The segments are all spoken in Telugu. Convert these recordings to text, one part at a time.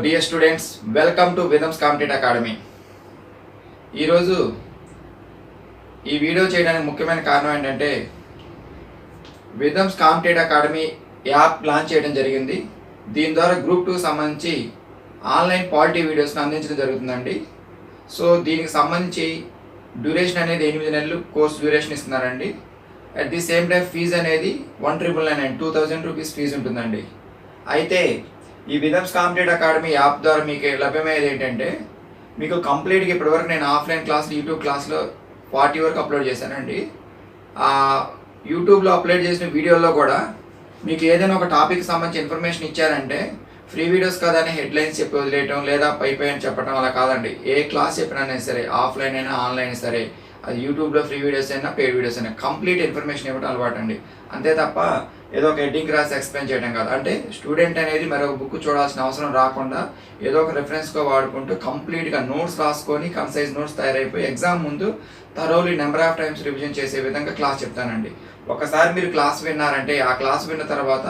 dear students, welcome to Vidham's Competitive Academy. ఈరోజు ఈ వీడియో చేయడానికి ముఖ్యమైన కారణం ఏంటంటే విథమ్స్ కాంపిటేటివ్ అకాడమీ యాప్ లాంచ్ చేయడం జరిగింది. దీని ద్వారా గ్రూప్ 2 సంబంధించి ఆన్లైన్ పాలిటీ వీడియోస్ని అందించడం జరుగుతుందండి. సో దీనికి సంబంధించి డ్యూరేషన్ అనేది 8 నెలలు కోర్స్ డ్యూరేషన్ ఇస్తున్నారండి. At the same time fees అనేది 1999 2000 రూపీస్ ఫీజు ఉంటుందండి. అయితే ఈ విథమ్స్ కాంపిటేటివ్ అకాడమీ యాప్ ద్వారా మీకు లభ్యమయ్యేది ఏంటంటే మీకు కంప్లీట్గా ఇప్పటివరకు నేను ఆఫ్లైన్ క్లాసులు యూట్యూబ్ క్లాస్లో 40 వరకు అప్లోడ్ చేశానండి. ఆ యూట్యూబ్లో అప్లోడ్ చేసిన వీడియోలో కూడా మీకు ఏదైనా ఒక టాపిక్ సంబంధించి ఇన్ఫర్మేషన్ ఇచ్చారంటే ఫ్రీ వీడియోస్ కాదని హెడ్లైన్స్ చెప్పి వదిలేయటం లేదా పై అని చెప్పడం అలా కాదండి. ఏ క్లాస్ చెప్పినా సరే ఆఫ్లైన్ అయినా ఆన్లైన్ సరే అది యూట్యూబ్లో ఫ్రీ వీడియోస్ అయినా పెయిడ్ వీడియోస్ అయినా కంప్లీట్ ఇన్ఫర్మేషన్ ఇవ్వడం అలవాటు అండి. అంతే తప్ప ఏదో ఒక హెడ్డింగ్ రాసి ఎక్స్ప్లెయిన్ చేయడం కాదు. అంటే స్టూడెంట్ అనేది మరొక బుక్ చూడాల్సిన అవసరం రాకుండా ఏదో ఒక రెఫరెన్స్గా వాడుకుంటూ కంప్లీట్గా నోట్స్ రాసుకొని కన్సైజ్ నోట్స్ తయారైపోయి ఎగ్జామ్ ముందు thoroughly number of times revision చేసే విధంగా క్లాస్ చెప్తానండి. ఒకసారి మీరు క్లాస్ విన్నారంటే ఆ క్లాస్ విన్న తర్వాత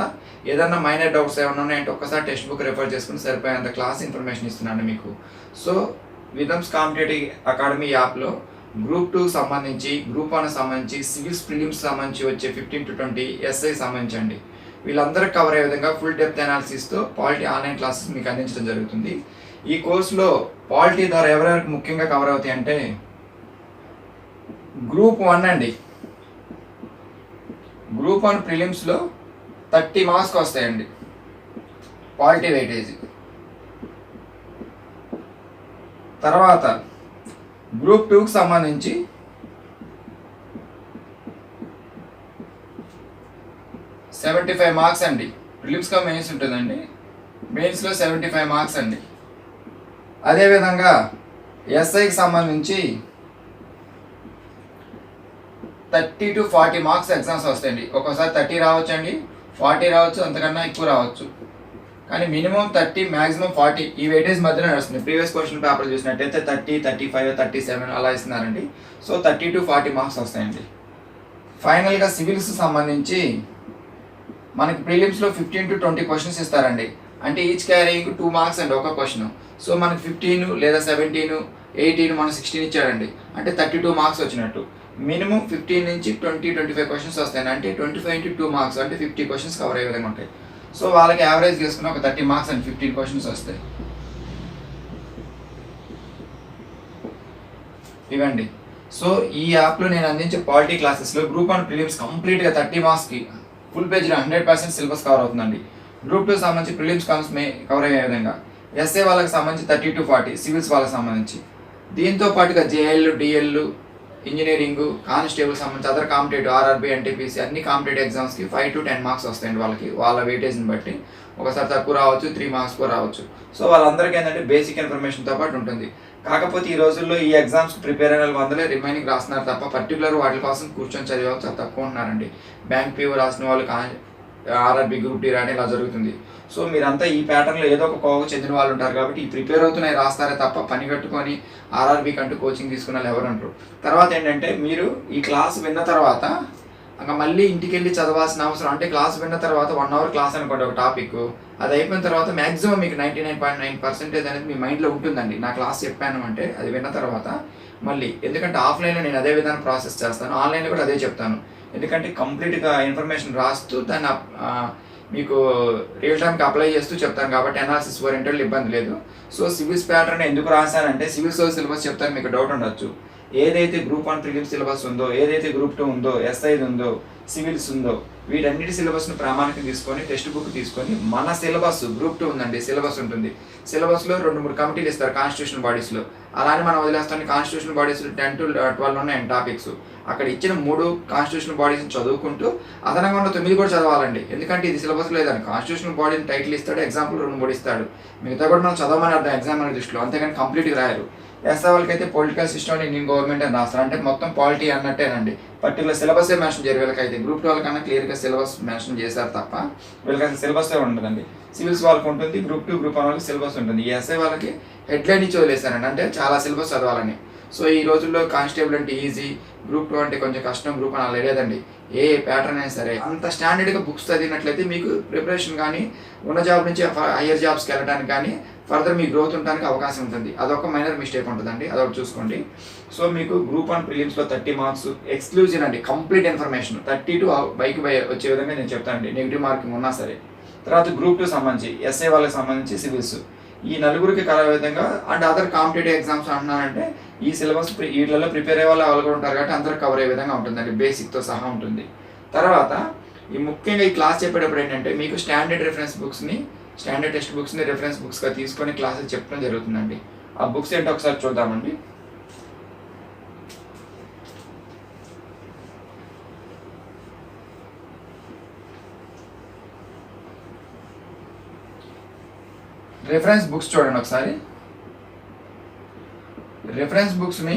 ఏదన్నా మైనర్ డౌట్స్ ఏమైనా ఉన్నాయంటే ఒక్కసారి టెక్స్ట్ బుక్ రెఫర్ చేసుకుని సరిపోయేంత క్లాస్ ఇన్ఫర్మేషన్ ఇస్తున్నాను మీకు. సో విథమ్స్ కాంపిటేటివ్ అకాడమీ యాప్లో గ్రూప్ 2 సంబంధించి గ్రూప్ 1 సంబంధించి సివిల్స్ ప్రిలిమ్స్ సంబంధించి వచ్చే 15 to 20 ఎస్ఐ సంబంధించండి వీళ్ళందరికీ కవర్ అయ్యే విధంగా ఫుల్ డెప్త్ అనాలిసిస్తో పాలిటీ ఆన్లైన్ క్లాసెస్ మీకు అందించడం జరుగుతుంది. ఈ కోర్సులో పాలిటీ ద్వారా ఎవరెవరికి ముఖ్యంగా కవర్ అవుతాయి అంటే గ్రూప్ 1 అండి. గ్రూప్ 1 ప్రిలిమ్స్లో 30 మార్క్స్కి వస్తాయండి పాలిటీ వెయిటేజ్. తర్వాత గ్రూప్ 2కి సంబంధించి 75 మార్క్స్ అండి. ప్రిలిమ్స్గా మెయిన్స్ ఉంటుందండి, మెయిన్స్లో 75 మార్క్స్ అండి. అదేవిధంగా ఎస్ఐకి సంబంధించి 30 to 40 మార్క్స్ ఎగ్జామ్స్ వస్తాయండి. ఒక్కోసారి 30 రావచ్చు అండి, 40 రావచ్చు, అంతకన్నా ఎక్కువ రావచ్చు. కానీ మినిమం 30 మ్యాక్సిమం 40 ఈ వెయిటేజ్ మధ్యలో నడుస్తుంది. ప్రీవియస్ క్వశ్చన్ పేపర్ చూసినట్టయితే 30 35 37 అలా ఇస్తున్నారండి. సో 30 to 40 మార్క్స్ వస్తాయండి. ఫైనల్గా సివిల్స్ సంబంధించి మనకి ప్రిలిమ్స్లో 15 to 20 క్వశ్చన్స్ ఇస్తారండి. అంటే ఈచ్ క్యారీయింగ్ 2 మార్క్స్ అండి ఒక క్వశ్చన్. సో మనకి 15 లేదా 17 18 మనం 16 ఇచ్చాడండి, అంటే 32 మార్క్స్ వచ్చినట్టు. మినిమం 15 నుంచి 20-25 క్వశ్చన్స్ వస్తాయండి. అంటే 25 into 2 మార్క్స్ అంటే 50 క్వశ్చన్స్ కవర్ అయ్యే విధంగా ఉంటాయి. సో వాళ్ళకి యావరేజ్ చేసుకుని ఒక 30 మార్క్స్ అండ్ 15 క్వశ్చన్స్ వస్తాయి. ఇవ్వండి. సో ఈ యాప్లో నేను అందించే పాలిటీ క్లాసెస్లో గ్రూప్ 1 ప్రిలిమ్స్ కంప్లీట్గా 30 మార్క్స్కి ఫుల్ పేజ్లో 100% సిలబస్ కవర్ అవుతుందండి. గ్రూప్ 2 సంబంధించి ప్రిలిమ్స్ కవర్ అయ్యే విధంగా ఎస్ఏ వాళ్ళకి సంబంధించి 30 to 40 సివిల్స్ వాళ్ళకి సంబంధించి. దీంతో పాటుగా జేఎల్ డిఎల్ ఇంజనీరింగ్ కానిస్టేబుల్ సంబంధించి అదర్ కాంపిటేటివ్ ఆర్ఆర్బీ ఎన్టీపీసీ అన్ని కాంపిటేటివ్ ఎగ్జామ్స్కి 5 to 10 మార్క్స్ వస్తాయండి వాళ్ళకి. వాళ్ళ వెయిటేజ్ని బట్టి ఒకసారి తక్కువ రావచ్చు, 3 మార్క్స్ కూడా రావచ్చు. సో వాళ్ళందరికీ ఏంటంటే బేసిక్ ఇన్ఫర్మేషన్తో పాటు ఉంటుంది. కాకపోతే ఈ రోజుల్లో ఈ ఎగ్జామ్స్కి ప్రిపేర్ అయిన వాళ్ళందరూ రిమైనింగ్ రాస్తున్నారు తప్ప పర్టికులర్ వాటి కోసం కూర్చొని చదివే వాళ్ళు చాలా తక్కువ ఉంటున్నారండి. బ్యాంక్ పీఓ రాసిన వాళ్ళు ఆర్ఆర్బీ గ్రూప్ డి రాని ఇలా జరుగుతుంది. సో మీరంతా ఈ ప్యాటర్న్లో ఏదో ఒక కోవకు చెందిన వాళ్ళు ఉంటారు కాబట్టి ఈ ప్రిపేర్ అవుతున్నాయి రాస్తారే తప్ప పని కట్టుకొని ఆర్ఆర్బీకి అంటూ కోచింగ్ తీసుకున్న వాళ్ళు ఎవరు అంటారు. తర్వాత ఏంటంటే మీరు ఈ క్లాస్ విన్న తర్వాత ఇంకా మళ్ళీ ఇంటికి వెళ్ళి చదవాల్సిన అవసరం, అంటే క్లాస్ విన్న తర్వాత 1 hour క్లాస్ అనుకోండి ఒక టాపిక్, అది అయిపోయిన తర్వాత మ్యాక్సిమం మీకు 99.9% అనేది మీ మైండ్లో ఉంటుందండి. నా క్లాస్ చెప్పాను అంటే అది విన్న తర్వాత మళ్ళీ, ఎందుకంటే ఆఫ్లైన్లో నేను అదే విధానం ప్రాసెస్ చేస్తాను, ఆన్లైన్లో కూడా అదే చెప్తాను. ఎందుకంటే కంప్లీట్గా ఇన్ఫర్మేషన్ రాస్తూ దాన్ని మీకు రియల్ టైంకి అప్లై చేస్తూ చెప్తాను కాబట్టి అనాలిసిస్ ఓరియంటెడ్ ఇబ్బంది లేదు. సో సివిల్స్ ప్యాటర్న్ ఎందుకు రాశానంటే సివిల్స్ సిలబస్ చెప్తాను, మీకు డౌట్ ఉండొచ్చు. ఏదైతే గ్రూప్ 1 ప్రిలిమ్స్ సిలబస్ ఉందో, ఏదైతే గ్రూప్ 2 ఉందో, ఎస్ఐది ఉందో, సివిల్స్ ఉందో, వీటన్నిటి సిలబస్ను ప్రామాణికం తీసుకొని టెక్స్ట్ బుక్ తీసుకొని మన సిలబస్ గ్రూప్ 2 ఉందండి, సిలబస్ ఉంటుంది. సిలబస్లో 2-3 కమిటీలు ఇస్తారు కాన్స్టిట్యూషన్ బాడీస్లో. అలానే మనం వదిలేస్తాను కాన్స్టిట్యూషన్ బాడీస్లో 10 to 12 ఉన్నాయండి టాపిక్స్. అక్కడ ఇచ్చిన 3 కాన్స్టిట్యూషన్ బాడీస్ని చదువుకుంటూ అదనంగా ఉన్న 9 కూడా చదవాలండి. ఎందుకంటే ఇది సిలబస్ లేదని కాన్స్టిట్యూషన్ బాడీని టైటిల్ ఇస్తాడు, ఎగ్జాంపుల్ 2-3 ఇస్తాడు, మిగతా కూడా మనం చదవమని అర్థం ఎగ్జామ్ అనే దృష్టిలో, అంతేగాని కంప్లీట్గా రాయరు. ఎస్ఐ వాళ్ళకైతే political system and Indian government అని రాస్తారు, అంటే మొత్తం పాలిటీ అన్నట్టేనండి. పర్టికులర్ సిలబసే మెన్షన్ చేయరు వీళ్ళకైతే. గ్రూప్ 2 వాళ్ళకన్నా క్లియర్గా సిలబస్ మెన్షన్ చేశారు తప్ప వీళ్ళకైతే సిలబసే ఉండదండి. సివిల్స్ వాళ్ళకి ఉంటుంది, గ్రూప్ 2 గ్రూప్ 1 వాళ్ళకి సిలబస్ ఉంటుంది. ఈ ఎస్ఐ వాళ్ళకి హెడ్లైన్ ఇచ్చి వదిలేశారండి, అంటే చాలా సిలబస్ చదవాలని. సో ఈ రోజుల్లో కానిస్టేబుల్ అంటే ఈజీ, గ్రూప్ 2 అంటే కొంచెం కష్టం, గ్రూప్ 1 అలా లేదండి. ఏ ప్యాటర్న్ అయినా సరే అంత స్టాండర్డ్గా బుక్స్ చదివినట్లయితే మీకు ప్రిపరేషన్ కానీ ఉన్న జాబ్ నుంచి హయ్యర్ జాబ్స్కి వెళ్ళడానికి కానీ ఫర్దర్ మీ గ్రోత్ ఉండడానికి అవకాశం ఉంటుంది. అదొక మైనర్ మిస్టేక్ ఉంటుందండి, అదొకటి చూసుకోండి. సో మీకు గ్రూప్ 1 ప్రిలిమ్స్లో 30 మార్క్స్ ఎక్స్క్లూజివ్ అండి, కంప్లీట్ ఇన్ఫర్మేషన్ 30 to బైక్ వచ్చే విధంగా నేను చెప్తానండి, నెగిటివ్ మార్కింగ్ ఉన్నా సరే. తర్వాత గ్రూప్ 2 సంబంధించి ఎస్ఏ వాళ్ళకి సంబంధించి సివిల్స్, ఈ నలుగురికి కలే విధంగా అండ్ అదర్ కాంపిటేటివ్ ఎగ్జామ్స్ అంటున్నానంటే ఈ సిలబస్ వీటిలలో ప్రిపేర్ అయ్యే వాళ్ళు కూడా ఉంటారు కాబట్టి అందరూ కవర్ అయ్యే విధంగా ఉంటుందండి, బేసిక్తో సహా ఉంటుంది. తర్వాత ఈ ముఖ్యంగా ఈ క్లాస్ చెప్పేటప్పుడు ఏంటంటే మీకు స్టాండర్డ్ రెఫరెన్స్ బుక్స్ని, స్టాండర్డ్ టెక్స్ట్ బుక్స్ని రెఫరెన్స్ బుక్స్గా తీసుకొని క్లాసెస్ చెప్పడం జరుగుతుందండి. ఆ బుక్స్ ఏంటో ఒకసారి చూద్దామండి. రెఫరెన్స్ బుక్స్ చూడండి ఒకసారి. రెఫరెన్స్ బుక్స్ని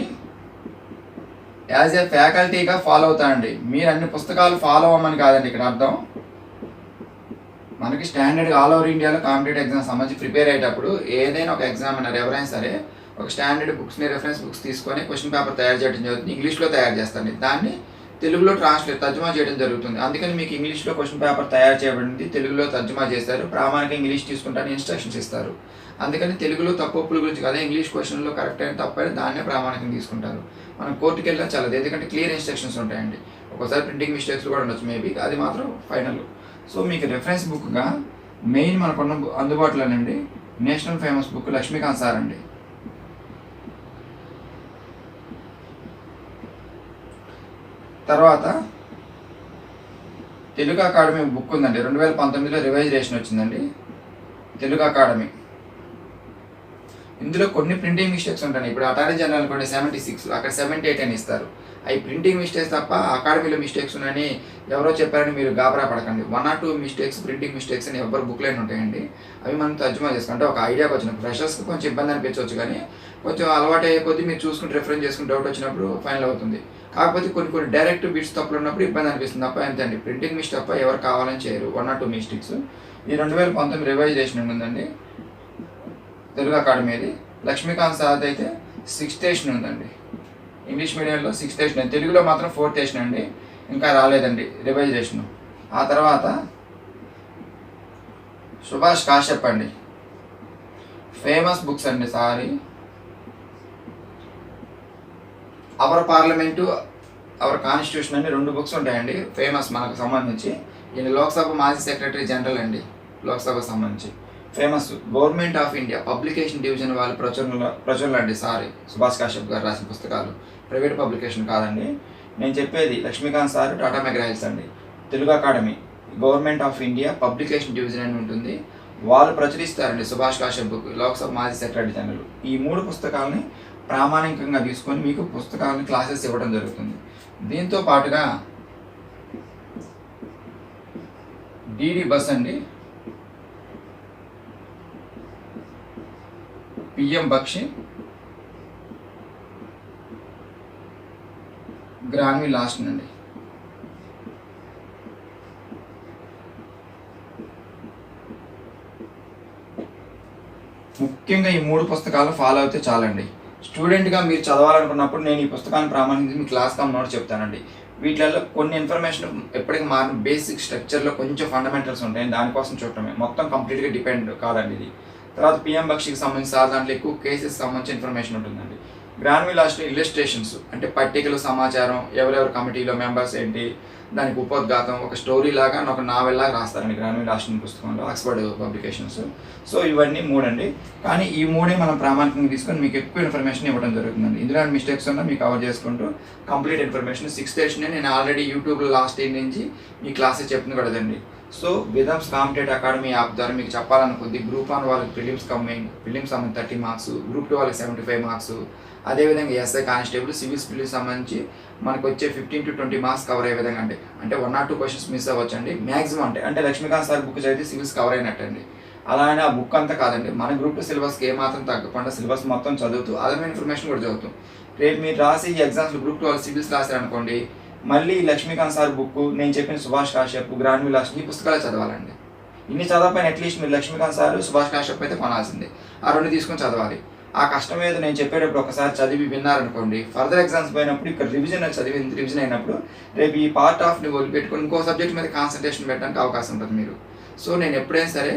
యాజ్ ఏ ఫ్యాకల్టీగా ఫాలో అవుతానండి. మీరు అన్ని పుస్తకాలు ఫాలో అవ్వమని కాదండి ఇక్కడ అర్థం. మనకి స్టాండర్డ్గా ఆల్ ఓవర్ ఇండియాలో కాంపిటేటివ్ ఎగ్జామ్ సంబంధించి ప్రిపేర్ అయ్యేటప్పుడు ఏదైనా ఒక ఎగ్జామినర్ ఎవరైనా సరే ఒక స్టాండర్డ్ బుక్స్ని రెఫరెన్స్ బుక్స్ తీసుకొని క్వశ్చన్ పేపర్ తయారు చేయడం జరుగుతుంది. ఇంగ్లీష్లో తయారు చేస్తాను, దాన్ని తెలుగులో తర్జుమా చేయడం జరుగుతుంది. అందుకని మీకు ఇంగ్లీష్లో క్వశ్చన్ పేపర్ తయారు చేయబడింది, తెలుగులో తర్జుమా చేస్తారు. ప్రామాణిక ఇంగ్లీష్ తీసుకుంటారని ఇన్స్ట్రక్షన్స్ ఇస్తారు. అందుకని తెలుగులో తప్పుల గురించి కదా, ఇంగ్లీష్ క్వశ్చన్లో కరెక్ట్ అయిన తప్పైనా దాన్నే ప్రామాణికంగా తీసుకుంటారు. మనం కోర్టుకి వెళ్ళినా చాలదు, ఎందుకంటే క్లియర్ ఇన్స్ట్రక్షన్స్ ఉంటాయండి. ఒకసారి ప్రింటింగ్ మిస్టేక్స్ కూడా ఉండొచ్చు మేబీ, అది మాత్రం ఫైనల్. సో మీకు రెఫరెన్స్ బుక్గా మెయిన్ మనకున్న అందుబాటులోనండి national famous book Laxmikanth sir అండి. తర్వాత తెలుగు అకాడమీ బుక్ ఉందండి, 2019లో రివైజేషన్ వచ్చిందండి తెలుగు అకాడమీ. ఇందులో కొన్ని ప్రింటింగ్ మిస్టేక్స్ ఉంటాయి. ఇప్పుడు అటారీ జనరల్ కూడా 76, అక్కడ 78 అని ఇస్తారు. అవి ప్రింటింగ్ మిస్టేక్స్ తప్ప అకాడమీలో మిస్టేక్స్ ఉన్నాయని ఎవరో చెప్పారని మీరు గాబరా పడకండి. 1 or 2 మిస్టేక్స్ ప్రింటింగ్ మిస్టేక్స్ అని ఎవరు బుక్లైన్ ఉంటాయండి. అవి మనం తర్జుమా చేసుకుంటే ఒక ఐడియాకి వచ్చిన ఫ్రెషర్స్కి కొంచెం ఇబ్బంది అనిపించవచ్చు, కానీ కొంచెం అలవాటు అయ్యే కొద్దీ మీరు చూసుకుని రిఫరెన్స్ చేసుకుని డౌట్ వచ్చినప్పుడు ఫైనల్ అవుతుంది. కాకపోతే కొన్ని డైరెక్ట్ బిట్స్ తప్పులు ఉన్నప్పుడు ఇబ్బంది అనిపిస్తుంది తప్ప అంతే అండి. ప్రింటింగ్ మిస్టేక్ తప్ప ఎవరు కావాలని చేయరు. 1 or 2 మిస్టేక్స్. ఈ 2019 రివైజేషన్ ఉందండి తెలుగు అకాడమీది. లక్ష్మీకాంత్ సార్ అయితే 6th ఎడిషన్ ఉందండి. ఇంగ్లీష్ మీడియంలో 6th ఎడిషన్, తెలుగులో మాత్రం 4th ఎడిషన్ అండి, ఇంకా రాలేదండి రివైజేషన్. ఆ తర్వాత సుభాష్ కాశ్యప్ అండి, ఫేమస్ బుక్స్ అండి. Sorry, our parliament our constitution అని 2 బుక్స్ ఉంటాయండి ఫేమస్ మనకు సంబంధించి. ఈయన లోక్సభ మాజీ సెక్రటరీ జనరల్ అండి, లోక్సభకు సంబంధించి famous. Government of India publication division వాళ్ళ ప్రచురణలు అండి. సారీ, సుభాష్ కాశ్యప్ గారు రాసిన పుస్తకాలు, ప్రైవేట్ పబ్లికేషన్ కాదండి. నేను చెప్పేది లక్ష్మీకాంత్ సార్ టాటా మెగ్రాహిల్స్ అండి. Telugu academy government of India publication division అని ఉంటుంది, వాళ్ళు ప్రచురిస్తారండి సుభాష్ కాశ్యప్ బుక్, లోక్సభ మాజీ సెక్రటరీ జనరల్. ఈ 3 పుస్తకాలని ప్రామాణికంగా తీసుకొని మీకు పుస్తకాలను క్లాసెస్ ఇవ్వడం జరుగుతుంది. దీంతో పాటుగా డిడి బస్ అండి, పిఎం బక్షి, గ్రాన్వి లాస్ట్ అండి. ముఖ్యంగా ఈ 3 పుస్తకాలు ఫాలో అయితే చాలండి. స్టూడెంట్గా మీరు చదవాలనుకున్నప్పుడు నేను ఈ పుస్తకాన్ని ప్రామాణికంగా మీ క్లాస్ కమ్ నోట్ చెప్తానండి. వీటిల్లో కొన్ని ఇన్ఫర్మేషన్ ఎప్పటికీ మారిన బేసిక్ స్ట్రక్చర్లో కొంచెం ఫండమెంటల్స్ ఉంటాయి, దానికోసం చూడటమే, మొత్తం కంప్లీట్గా డిపెండ్ కాదండి ఇది. తర్వాత పిఎం బక్షికి సంబంధించి సార్ దాంట్లో ఎక్కువ కేసెస్ సంబంధించి ఇన్ఫర్మేషన్ ఉంటుందండి. గ్రాన్వి లాస్ట్లో ఇల్లస్ట్రేషన్స్ అంటే పట్టికలు, సమాచారం, ఎవరెవరు కమిటీలో మెంబర్స్ ఏంటి, దానికి ఉపోద్ఘాతం, ఒక స్టోరీ లాగా ఒక నావెల్ లాగా రాస్తారండి గ్రాన్వి లాస్ట్ పుస్తకంలో, ఆక్స్ఫర్డ్ పబ్లికేషన్స్. సో ఇవన్నీ 3 అండి, కానీ ఈ 3 మనం ప్రామాణికంగా తీసుకొని మీకు ఎక్కువ ఇన్ఫర్మేషన్ ఇవ్వడం జరుగుతుందండి. ఇందులో మిస్టేక్స్ ఉన్నా మీకు కవర్ చేసుకుంటూ కంప్లీట్ ఇన్ఫర్మేషన్ 6th ఎడిషన్ నేను ఆల్రెడీ యూట్యూబ్లో లాస్ట్ ఇయర్ నుంచి ఈ క్లాసెస్ చెప్తుంది కదండి. సో విధమ్స్ కాంపిటేటివ్ అకాడమీ యాప్ ద్వారా మీకు చెప్పాలనుకుంది గ్రూప్ 1 వాళ్ళకి ప్రిలిమ్స్ సంబంధించి 30 మార్క్స్, గ్రూప్ 2 వాళ్ళకి 75 మార్క్స్, అదేవిధంగా ఎస్ఐ కానిస్టేబుల్ సివిల్స్ ప్రిలిమ్స్ సంబంధించి మనకు వచ్చే 15 to 20 మార్క్స్ కవర్ అయ్యే విధంగా అంటే 1 or 2 క్వశ్చన్స్ మిస్ అవ్వచ్చండి మ్యాక్సిమం. అంటే లక్ష్మీకాంత్ సార్ బుక్ చదివితే సివిల్స్ కవర్ అయినట్టండి. అలానే ఆ బుక్ అంతా కాదండి, మన గ్రూప్ 2 సిలబస్కి ఏమాత్రం తగ్గకుండా సిలబస్ మొత్తం చదువుతూ అదమైన ఇన్ఫర్మేషన్ కూడా చదువుతాం. రేపు మీరు రాసి ఈ ఎగ్జామ్స్లో గ్రూప్ 2 వాళ్ళు సివిల్స్ రాశారనుకోండి, మళ్ళీ లక్ష్మీకాంత్ సార్ బుక్, నేను చెప్పిన సుభాష్ కాశ్యప్, గ్రాన్వి లాస్ట్, ఈ పుస్తకాలు చదవాలండి. ఇన్ని చదవకపోయినా అట్లీస్ట్ మీరు లక్ష్మీకాంత్ సార్, సుభాష్ కాశ్యప్ అయితే కొనాల్సిందే. ఆ 2 తీసుకొని చదవాలి. ఆ కష్టం ఏదో నేను చెప్పేటప్పుడు ఒకసారి చదివి విన్నారనుకోండి, ఫర్దర్ ఎగ్జామ్స్ పోయినప్పుడు ఇక్కడ రివిజన్ అయినప్పుడు రేపు ఈ పార్ట్ ఆఫ్ని వదిలిపెట్టుకొని ఇంకో సబ్జెక్ట్ మీద కాన్సన్ట్రేషన్ పెట్టడానికి అవకాశం ఉంటుంది మీరు. సో నేను ఎప్పుడైనా సరే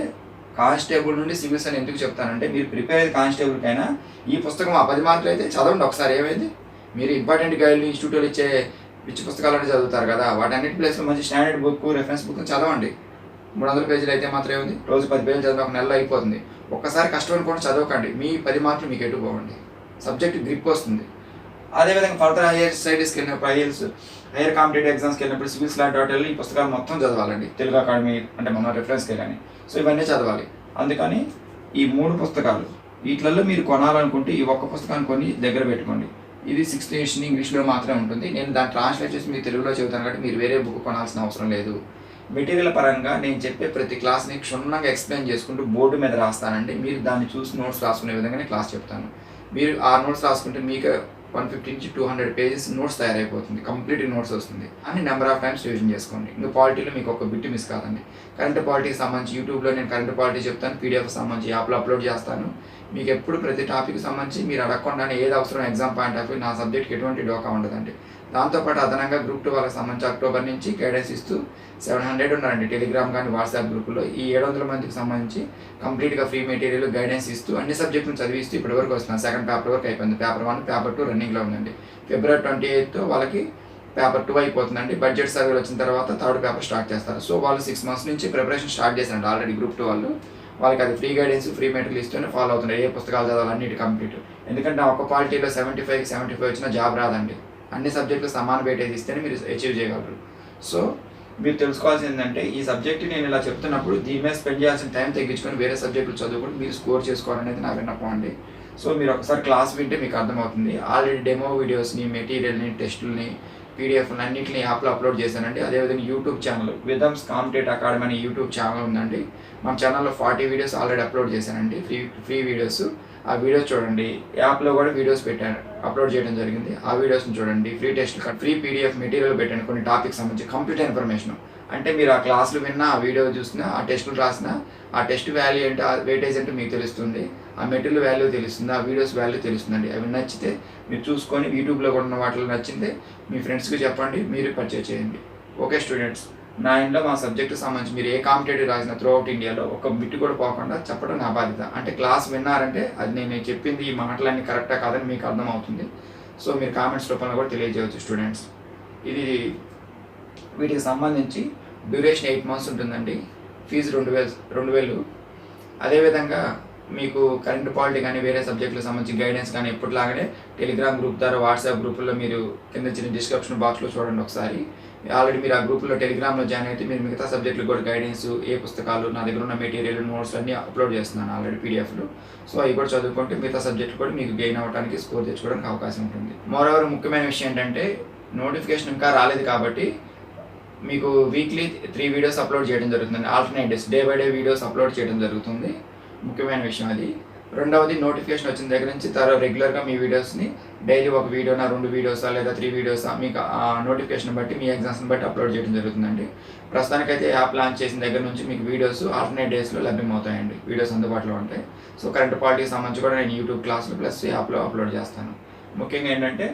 కానిస్టేబుల్ నుండి సివిల్స్ అని ఎందుకు చెప్తానంటే, మీరు ప్రిపేర్ అయ్యేది కానిస్టేబుల్కైనా ఈ పుస్తకం ఆ 10 మార్కులు అయితే చదవండి ఒకసారి. ఏమైంది, మీరు ఇంపార్టెంట్ గైడ్లు ఇన్స్టిట్యూట్లో ఇచ్చే పిచ్చి పుస్తకాలు చదువుతారు కదా, వాటన్నిటి ప్లేస్లో మంచి స్టాండర్డ్ బుక్, రెఫరెన్స్ బుక్ చదవండి. 300 పేజీలు అయితే మాత్రం ఏముంది, రోజు 10 పేజీలు చదివి ఒక నెలలో అయిపోతుంది. ఒక్కసారి కష్టం అనుకోండి, చదవకండి, మీ 10 మార్కులు మీకు ఎటు పోవండి, సబ్జెక్ట్ గ్రిప్ వస్తుంది. అదేవిధంగా ఫర్దర్ హైయర్ స్టడీస్కి వెళ్ళినప్పుడు, హైయర్ కాంపిటేటివ్ ఎగ్జామ్స్కి వెళ్ళినప్పుడు సివిల్స్ లాంటి ఈ పుస్తకాలు మొత్తం చదవాలండి. తెలుగు అకాడమీ అంటే మన రెఫరెన్స్కి కానీ, సో ఇవన్నీ చదవాలి. అందుకని ఈ 3 పుస్తకాలు వీటిలలో మీరు కొనాలనుకుంటే ఈ ఒక్క పుస్తకాన్ని కొని దగ్గర పెట్టుకోండి. ఇది 6th ఎడిషన్ ఇంగ్లీష్లో మాత్రమే ఉంటుంది. నేను దాన్ని ట్రాన్స్లేట్ చేసి మీకు తెలుగులో చెబుతాను కాబట్టి మీరు వేరే బుక్ కొనాల్సిన అవసరం లేదు. మెటీరియల్ పరంగా నేను చెప్పే ప్రతి క్లాస్ని క్షుణ్ణంగా ఎక్స్ప్లెయిన్ చేసుకుంటూ బోర్డు మీద రాస్తానండి. మీరు దాన్ని చూసి నోట్స్ రాసుకునే విధంగా నేను క్లాస్ చెప్తాను. మీరు ఆ నోట్స్ రాసుకుంటే మీకు 150 నుంచి 200 పేజెస్ నోట్స్ తయారైపోతుంది, కంప్లీట్ నోట్స్ వస్తుంది. అన్ని నెంబర్ ఆఫ్ టైమ్స్ రివిజన్ చేసుకోండి. ఇంకా పాలిటీలో మీకు ఒక బిట్ మిస్ కాదండి. కరెంట్ పాలిటీకి సంబంధించి యూట్యూబ్లో నేను కరెంట్ పాలిటీ చెప్తాను, పీడిఎఫ్ సంబంధించి యాప్లో అప్లోడ్ చేస్తాను. మీకు ఎప్పుడు ప్రతి టాపిక్ సంబంధించి మీరు అడగకుండానే ఏది అవసరం ఎగ్జామ్ పాయింట్ ఆఫ్ వ్యూ నా సబ్జెక్ట్కి ఎటువంటి డోకా ఉండదండి. దాంతోపాటు అదనంగా గ్రూప్ 2 వాళ్ళకి సంబంధించి అక్టోబర్ నుంచి గైడెన్స్ ఇస్తూ 700 ఉన్నారండి టెలిగ్రామ్ కానీ వాట్సాప్ గ్రూపులో. ఈ 700 మందికి సంబంధించి కంప్లీట్గా ఫ్రీ మెటీరియల్ గైడెన్స్ ఇస్తూ అన్ని సబ్జెక్టులను చదివిస్తూ ఇప్పటి వరకు వస్తున్నాను. సెకండ్ పేపర్ వరకు అయిపోయింది. పేపర్ 1, పేపర్ 2 రన్నింగ్లో ఉందండి. February 28th వాళ్ళకి పేపర్ 2 అయిపోతుందండి. బడ్జెట్ సర్వేలు వచ్చిన తర్వాత థర్డ్ పేపర్ స్టార్ట్ చేస్తారు. సో వాళ్ళు 6 months నుంచి ప్రిపరేషన్ స్టార్ట్ చేశారండి ఆల్రెడీ గ్రూప్ 2 వాళ్ళు. వాళ్ళకి అది ఫ్రీ గైడెన్స్, ఫ్రీ మెటీరియల్ ఇస్తూనే ఫాలో అవుతున్నారు. ఏ పుస్తకాలు చదవాలి అన్నిటి కంప్లీట్. ఎందుకంటే ఒక పాలిటీలో 75 వచ్చినా జాబ్ రాదండి. అన్ని సబ్జెక్టులు సమాన వెయిటేజ్ ఇస్తేనే మీరు అచీవ్ చేయగలరు. సో మీరు తెలుసుకోవాల్సింది ఏంటంటే, ఈ సబ్జెక్ట్ నేను ఇలా చెప్తున్నప్పుడు దీని మీద స్పెండ్ చేయాల్సిన టైం తగ్గించుకొని వేరే సబ్జెక్టులు చదువుకొని మీరు స్కోర్ చేసుకోవాలనేది నా విన్నపం అండి. సో మీరు ఒకసారి క్లాస్ వింటే మీకు అర్థమవుతుంది. ఆల్రెడీ డెమో వీడియోస్ని, మెటీరియల్ని, టెస్టులని, పీడిఎఫ్ని అన్నింటినీ యాప్లో అప్లోడ్ చేశానండి. అదేవిధంగా యూట్యూబ్ ఛానల్ విధమ్స్ కాంపిటేటివ్ అకాడమీ అనే యూట్యూబ్ ఛానల్ ఉందండి. మన ఛానల్లో 40 వీడియోస్ ఆల్రెడీ అప్లోడ్ చేశానండి, ఫ్రీ వీడియోస్. ఆ వీడియోస్ చూడండి. యాప్లో కూడా వీడియోస్ పెట్టాను, అప్లోడ్ చేయడం జరిగింది. ఆ వీడియోస్ని చూడండి. Free test, free PDF material పెట్టాను కొన్ని టాపిక్స్ సంబంధించి కంప్లీట్ ఇన్ఫర్మేషన్. అంటే మీరు ఆ క్లాసులు విన్నా, ఆ వీడియో చూసినా, ఆ టెస్టులు రాసినా, ఆ టెస్ట్ వాల్యూ ఏంటి, ఆ వెయిటేజ్ అంటే మీకు తెలుస్తుంది. ఆ మెటీరియల్ వాల్యూ తెలుస్తుంది, ఆ వీడియోస్ వాల్యూ తెలుస్తుందండి. అవి నచ్చితే మీరు చూసుకొని యూట్యూబ్లో కూడా ఉన్న వాటిలో నచ్చితే మీ ఫ్రెండ్స్కి చెప్పండి, మీరు పర్చేజ్ చేయండి. ఓకే స్టూడెంట్స్, నా ఇంట్లో మా సబ్జెక్టు సంబంధించి మీరు ఏ కాంపిటేటివ్ రాసిన త్రూ అవుట్ ఇండియాలో ఒక బిట్ కూడా పోకుండా చెప్పడం నా బాధ్యత. అంటే క్లాస్ విన్నారంటే అది నేను చెప్పింది ఈ మాటలన్నీ కరెక్టా కాదని మీకు అర్థమవుతుంది. సో మీరు కామెంట్స్ రూపంలో కూడా తెలియజేయవచ్చు స్టూడెంట్స్. ఇది వీటికి సంబంధించి డ్యూరేషన్ 8 months ఉంటుందండి. ఫీజు 2000. అదేవిధంగా మీకు కరెంట్ పాలిటీ కానీ వేరే సబ్జెక్టులకు సంబంధించి గైడెన్స్ కానీ ఎప్పటిలాగానే టెలిగ్రామ్ గ్రూప్ ద్వారా వాట్సాప్ గ్రూపుల్లో మీరు కింద చిన్న డిస్క్రిప్షన్ బాక్స్లో చూడండి ఒకసారి. ఆల్రెడీ మీరు ఆ గ్రూపులో టెలిగ్రామ్లో జాయిన్ అయితే మీరు మిగతా సబ్జెక్టులు కూడా గైడెన్స్, ఏ పుస్తకాలు, నా దగ్గర ఉన్న మెటీరియల్, నోట్స్ అన్నీ అప్లోడ్ చేస్తున్నాను ఆల్రెడీ పీడిఎఫ్లు. సో అవి కూడా చదువుకుంటే మిగతా సబ్జెక్టులు కూడా మీకు గెయిన్ అవ్వడానికి, స్కోర్ తెచ్చుకోవడానికి అవకాశం ఉంటుంది. మోరోవర్ ముఖ్యమైన విషయం ఏంటంటే, నోటిఫికేషన్ ఇంకా రాలేదు కాబట్టి మీకు వీక్లీ 3 వీడియోస్ అప్లోడ్ చేయడం జరుగుతుంది. Alternate days, day by day videos upload చేయడం జరుగుతుంది. ముఖ్యమైన విషయం అది. రెండవది, నోటిఫికేషన్ వచ్చిన దగ్గర నుంచి రెగ్యులర్గా మీ వీడియోస్ని డైలీ ఒక వీడియోనా, 2 వీడియోసా లేదా 3 వీడియోసా మీకు ఆ నోటిఫికేషన్ బట్టి, మీ ఎగ్జామ్స్ని బట్టి అప్లోడ్ చేయడం జరుగుతుందండి. ప్రస్తుతానికైతే యాప్ లాంచ్ చేసిన దగ్గర నుంచి మీకు వీడియోస్ ఆల్టర్నేట్ డేస్లో లభ్యమవుతాయండి. వీడియోస్ అందుబాటులో ఉంటాయి. సో కరెంట్ పాలిటీకి సంబంధించి కూడా నేను యూట్యూబ్ క్లాసులు ప్లస్ యాప్లో అప్లోడ్ చేస్తాను. ముఖ్యంగా ఏంటంటే,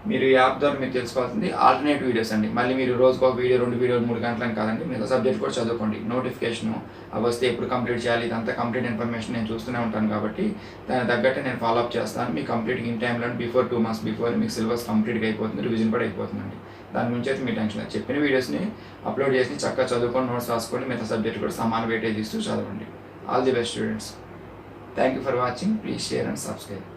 మీరు ఈ యాప్ ద్వారా మీరు తెలుసుకోవాల్సింది ఆల్టర్నేట్ వీడియోస్ అండి. మళ్ళీ మీరు రోజుకు ఒక వీడియో, 2 వీడియోలు, 3 గంటలని కాదండి. మిగతా సబ్జెక్ట్ కూడా చదువుకోండి. నోటిఫికేషన్ అవి వస్తే ఎప్పుడు కంప్లీట్ చేయాలి, ఇదంతా కంప్లీట్ ఇన్ఫర్మేషన్ నేను చూస్తూనే ఉంటాను కాబట్టి దానికి తగ్గట్టు నేను ఫాలో అప్ చేస్తాను. మీ కంప్లీట్ ఇన్ టైంలో బిఫోర్ 2 months బిఫోర్ మీకు సిలబస్ కంప్లీట్గా అయిపోతుంది, రివిజన్ కూడా అయిపోతుందండి. దాని గురించి అయితే మీ టెన్షన్ లేదు. చెప్పిన వీడియోస్ని అప్లోడ్ చేసి చక్కగా చదువుకొని, నోట్స్ రాసుకొని మిగతా సబ్జెక్ట్ కూడా సమాన వెయిటేజ్ ఇస్తూ చదవండి. All the best students. Thank you for watching. Please share and subscribe.